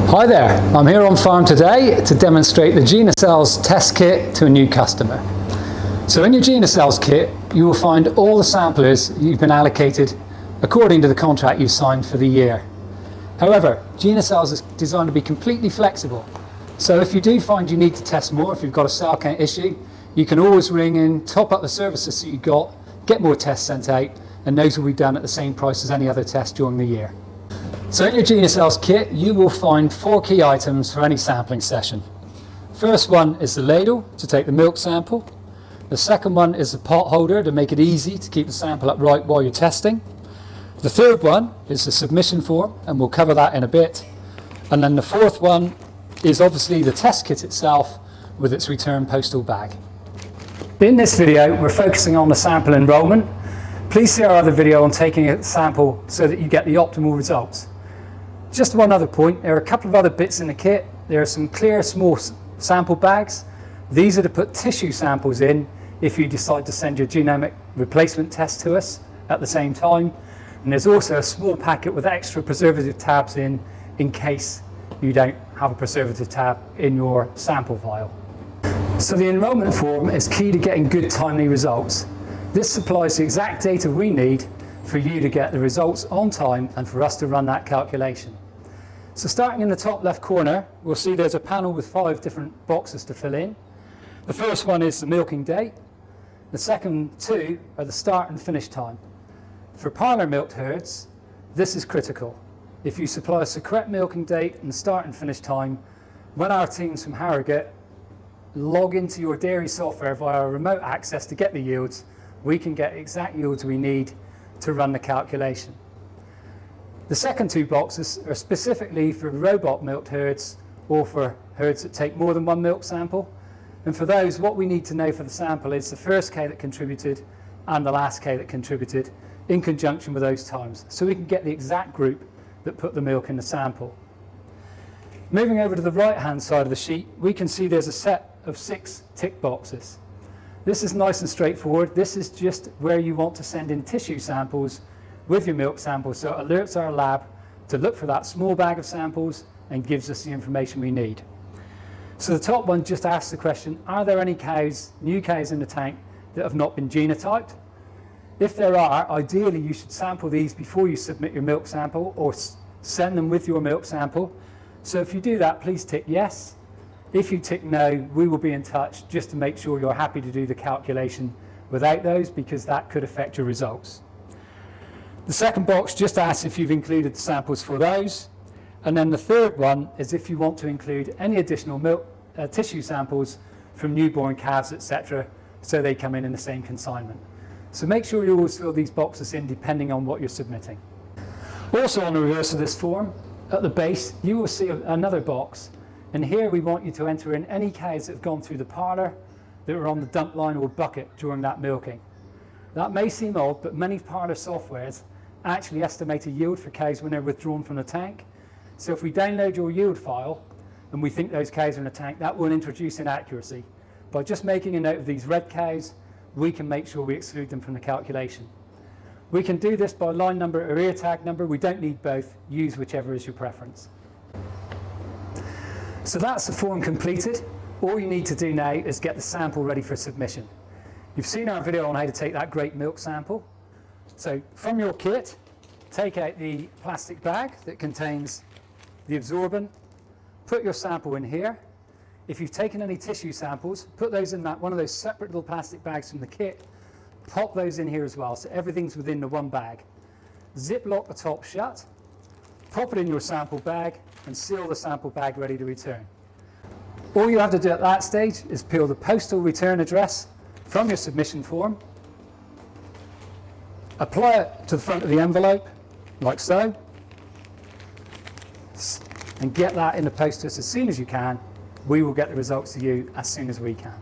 Hi there, I'm here on farm today to demonstrate the GenoCells test kit to a new customer. So in your GenoCells kit, you will find all the samplers you've been allocated according to the contract you've signed for the year. However, GenoCells is designed to be completely flexible. So if you do find you need to test more, if you've got a cell count issue, you can always ring in, top up the services that you've got, get more tests sent out, and those will be done at the same price as any other test during the year. So in your GenoCells kit, you will find 4 key items for any sampling session. First one is the ladle to take the milk sample. The second one is the pot holder to make it easy to keep the sample upright while you're testing. The third one is the submission form, and we'll cover that in a bit. And then the fourth one is obviously the test kit itself with its return postal bag. In this video, we're focusing on the sample enrollment. Please see our other video on taking a sample so that you get the optimal results. Just one other point, there are a couple of other bits in the kit. There are some clear small sample bags. These are to put tissue samples in if you decide to send your genomic replacement test to us at the same time. And there's also a small packet with extra preservative tabs in case you don't have a preservative tab in your sample vial. So the enrollment form is key to getting good timely results. This supplies the exact data we need for you to get the results on time and for us to run that calculation. So starting in the top left corner, we'll see there's a panel with 5 different boxes to fill in. The first one is the milking date. The second 2 are the start and finish time. For parlour milked herds, this is critical. If you supply us the correct milking date and start and finish time, when our teams from Harrogate log into your dairy software via remote access to get the yields, we can get exact yields we need to run the calculation. The second 2 boxes are specifically for robot milked herds or for herds that take more than 1 milk sample. And for those, what we need to know for the sample is the first K that contributed and the last K that contributed in conjunction with those times, so we can get the exact group that put the milk in the sample. Moving over to the right hand side of the sheet, we can see there's a set of 6 tick boxes. This is nice and straightforward. This is just where you want to send in tissue samples with your milk samples, so it alerts our lab to look for that small bag of samples and gives us the information we need. So the top one just asks the question, are there any cows, new cows in the tank that have not been genotyped? If there are, ideally you should sample these before you submit your milk sample or send them with your milk sample. So if you do that, please tick yes. If you tick no, we will be in touch just to make sure you're happy to do the calculation without those, because that could affect your results. The second box just asks if you've included the samples for those. And then the third one is if you want to include any additional milk tissue samples from newborn calves, etc., so they come in the same consignment. So make sure you always fill these boxes in depending on what you're submitting. Also on the reverse of this form, at the base, you will see another box. And here we want you to enter in any cows that have gone through the parlour that were on the dump line or bucket during that milking. That may seem odd, but many parlour softwares actually estimate a yield for cows when they're withdrawn from the tank. So if we download your yield file and we think those cows are in the tank, that will introduce inaccuracy. By just making a note of these red cows, we can make sure we exclude them from the calculation. We can do this by line number or ear tag number. We don't need both. Use whichever is your preference. So that's the form completed. All you need to do now is get the sample ready for submission. You've seen our video on how to take that great milk sample. So from your kit, take out the plastic bag that contains the absorbent, put your sample in here. If you've taken any tissue samples, put those in one of those separate little plastic bags from the kit, pop those in here as well, so everything's within the one bag. Zip lock the top shut, pop it in your sample bag, and seal the sample bag ready to return. All you have to do at that stage is peel the postal return address from your submission form, apply it to the front of the envelope, like so, and get that in the post to us as soon as you can. We will get the results to you as soon as we can.